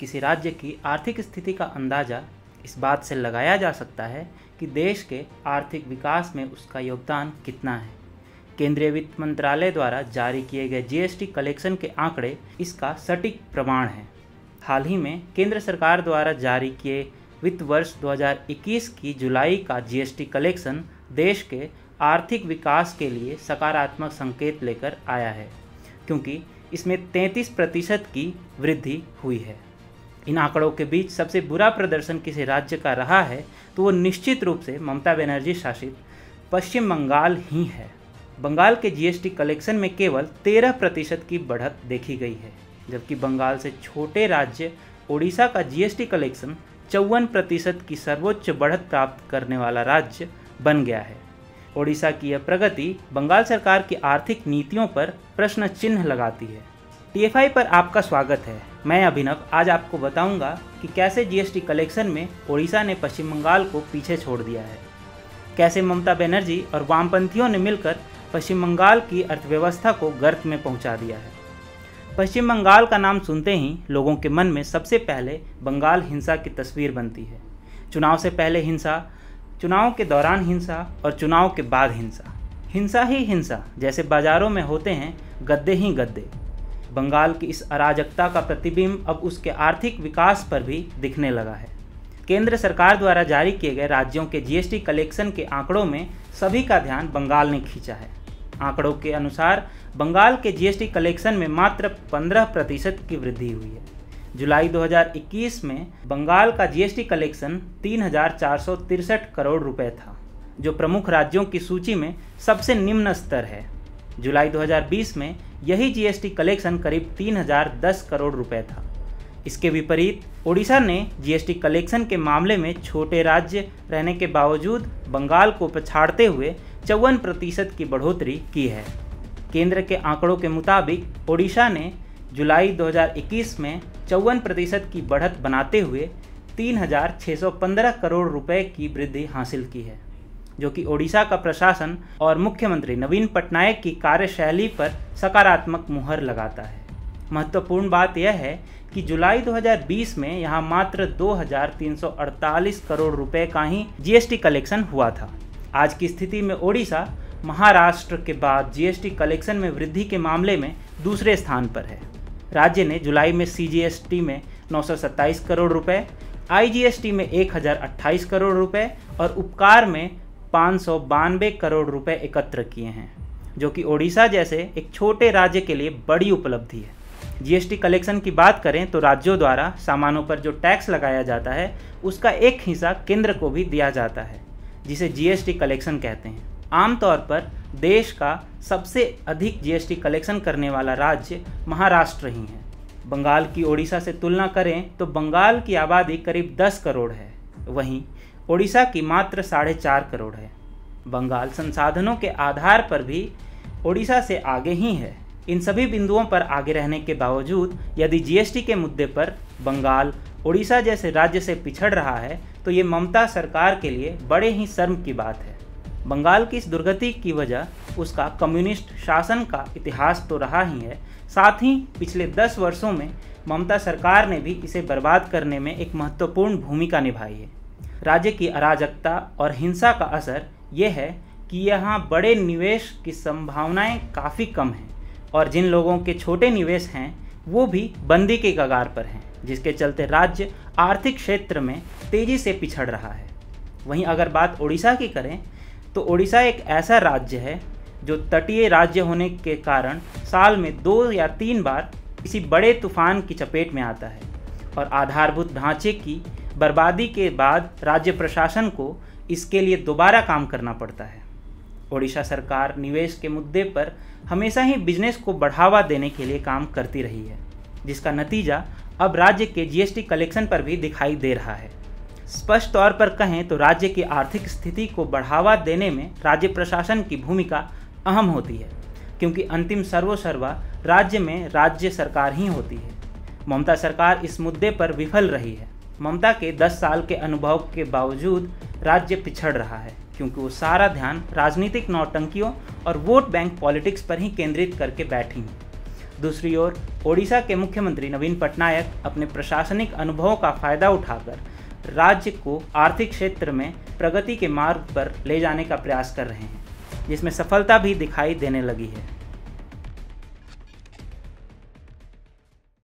किसी राज्य की आर्थिक स्थिति का अंदाज़ा इस बात से लगाया जा सकता है कि देश के आर्थिक विकास में उसका योगदान कितना है। केंद्रीय वित्त मंत्रालय द्वारा जारी किए गए जीएसटी कलेक्शन के आंकड़े इसका सटीक प्रमाण हैं। हाल ही में केंद्र सरकार द्वारा जारी किए वित्त वर्ष 2021 की जुलाई का जीएसटी कलेक्शन देश के आर्थिक विकास के लिए सकारात्मक संकेत लेकर आया है, क्योंकि इसमें 33% की वृद्धि हुई है। इन आंकड़ों के बीच सबसे बुरा प्रदर्शन किसी राज्य का रहा है तो वो निश्चित रूप से ममता बनर्जी शासित पश्चिम बंगाल ही है। बंगाल के जीएसटी कलेक्शन में केवल 13% की बढ़त देखी गई है, जबकि बंगाल से छोटे राज्य ओडिशा का जीएसटी कलेक्शन 54% की सर्वोच्च बढ़त प्राप्त करने वाला राज्य बन गया है। ओडिशा की यह प्रगति बंगाल सरकार की आर्थिक नीतियों पर प्रश्न चिन्ह लगाती है। टीएफआई पर आपका स्वागत है। मैं अभिनव आज आपको बताऊंगा कि कैसे जीएसटी कलेक्शन में ओडिशा ने पश्चिम बंगाल को पीछे छोड़ दिया है, कैसे ममता बनर्जी और वामपंथियों ने मिलकर पश्चिम बंगाल की अर्थव्यवस्था को गर्त में पहुंचा दिया है। पश्चिम बंगाल का नाम सुनते ही लोगों के मन में सबसे पहले बंगाल हिंसा की तस्वीर बनती है। चुनाव से पहले हिंसा, चुनाव के दौरान हिंसा और चुनाव के बाद हिंसा, हिंसा ही हिंसा जैसे बाजारों में होते हैं गद्दे ही गद्दे। बंगाल की इस अराजकता का प्रतिबिंब अब उसके आर्थिक विकास पर भी दिखने लगा है। केंद्र सरकार द्वारा जारी किए गए राज्यों के जीएसटी कलेक्शन के आंकड़ों में सभी का ध्यान बंगाल ने खींचा है। आंकड़ों के अनुसार बंगाल के जीएसटी कलेक्शन में मात्र 15% की वृद्धि हुई है। जुलाई 2021 में बंगाल का जीएसटी कलेक्शन 3,463 करोड़ रुपए था, जो प्रमुख राज्यों की सूची में सबसे निम्न स्तर है। जुलाई 2020 में यही जीएसटी कलेक्शन करीब 3,010 करोड़ रुपए था। इसके विपरीत ओडिशा ने जीएसटी कलेक्शन के मामले में छोटे राज्य रहने के बावजूद बंगाल को पछाड़ते हुए 54% की बढ़ोतरी की है। केंद्र के आंकड़ों के मुताबिक ओडिशा ने जुलाई 2021 में 54% की बढ़त बनाते हुए 3,615 करोड़ रुपए की वृद्धि हासिल की है, जो कि ओडिशा का प्रशासन और मुख्यमंत्री नवीन पटनायक की कार्यशैली पर सकारात्मक मुहर लगाता है। महत्वपूर्ण बात यह है कि जुलाई 2020 में यहाँ मात्र 2,348 करोड़ रुपए का ही जीएसटी कलेक्शन हुआ था। आज की स्थिति में ओडिशा महाराष्ट्र के बाद जीएसटी कलेक्शन में वृद्धि के मामले में दूसरे स्थान पर है। राज्य ने जुलाई में सीजीएसटी में 927 करोड़ रुपए, आईजीएसटी में 1,028 करोड़ रुपए और उपकार में 592 करोड़ रुपए एकत्र किए हैं, जो कि ओडिशा जैसे एक छोटे राज्य के लिए बड़ी उपलब्धि है। जीएसटी कलेक्शन की बात करें तो राज्यों द्वारा सामानों पर जो टैक्स लगाया जाता है उसका एक हिस्सा केंद्र को भी दिया जाता है, जिसे जीएसटी कलेक्शन कहते हैं। आमतौर पर देश का सबसे अधिक जीएसटी कलेक्शन करने वाला राज्य महाराष्ट्र ही है। बंगाल की ओडिशा से तुलना करें तो बंगाल की आबादी करीब 10 करोड़ है, वहीं ओडिशा की मात्र 4.5 करोड़ है। बंगाल संसाधनों के आधार पर भी ओडिशा से आगे ही है। इन सभी बिंदुओं पर आगे रहने के बावजूद यदि जीएसटी के मुद्दे पर बंगाल ओडिशा जैसे राज्य से पिछड़ रहा है तो ये ममता सरकार के लिए बड़े ही शर्म की बात है। बंगाल की इस दुर्गति की वजह उसका कम्युनिस्ट शासन का इतिहास तो रहा ही है, साथ ही पिछले 10 वर्षों में ममता सरकार ने भी इसे बर्बाद करने में एक महत्वपूर्ण भूमिका निभाई है। राज्य की अराजकता और हिंसा का असर यह है कि यहाँ बड़े निवेश की संभावनाएं काफ़ी कम हैं और जिन लोगों के छोटे निवेश हैं वो भी बंदी के कगार पर हैं, जिसके चलते राज्य आर्थिक क्षेत्र में तेज़ी से पिछड़ रहा है। वहीं अगर बात ओडिशा की करें तो ओडिशा एक ऐसा राज्य है जो तटीय राज्य होने के कारण साल में 2 या 3 बार किसी बड़े तूफान की चपेट में आता है और आधारभूत ढांचे की बर्बादी के बाद राज्य प्रशासन को इसके लिए दोबारा काम करना पड़ता है। ओडिशा सरकार निवेश के मुद्दे पर हमेशा ही बिजनेस को बढ़ावा देने के लिए काम करती रही है, जिसका नतीजा अब राज्य के जीएसटी कलेक्शन पर भी दिखाई दे रहा है। स्पष्ट तौर पर कहें तो राज्य की आर्थिक स्थिति को बढ़ावा देने में राज्य प्रशासन की भूमिका अहम होती है, क्योंकि अंतिम सर्वोसर्वा राज्य में राज्य सरकार ही होती है। ममता सरकार इस मुद्दे पर विफल रही है। ममता के 10 साल के अनुभव के बावजूद राज्य पिछड़ रहा है, क्योंकि वो सारा ध्यान राजनीतिक नौटंकियों और वोट बैंक पॉलिटिक्स पर ही केंद्रित करके बैठी हैं। दूसरी ओर ओडिशा के मुख्यमंत्री नवीन पटनायक अपने प्रशासनिक अनुभवों का फायदा उठाकर राज्य को आर्थिक क्षेत्र में प्रगति के मार्ग पर ले जाने का प्रयास कर रहे हैं, जिसमें सफलता भी दिखाई देने लगी है।